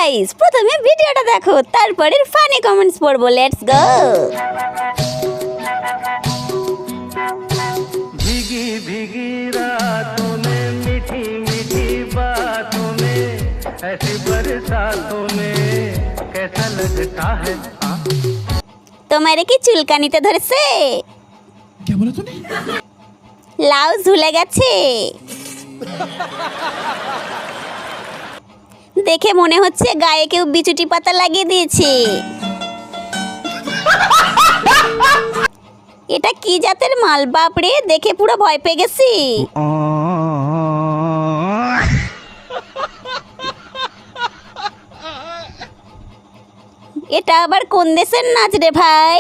Guys, প্রথমে ভিডিওটা দেখো, তারপরে ফানি কমেন্টস পড়বো। Let's go. भीगी भीगी रातों में मीठी मीठी बातों में ऐसी बरसातों में कैसा लगता है তোমারে কি চুলকানিতে ধরেছে? क्या बोला तूने? লাউ ঝুলে গেছে। দেখে মনে হচ্ছে গায়ে কেউ বিচুটি পাতা লাগিয়ে দিয়েছে। এটা কি জাতের মাল বাপরে, দেখে পুরো ভয় পেয়ে গেছি। এটা আবার কোন দেশের নাচ রে ভাই?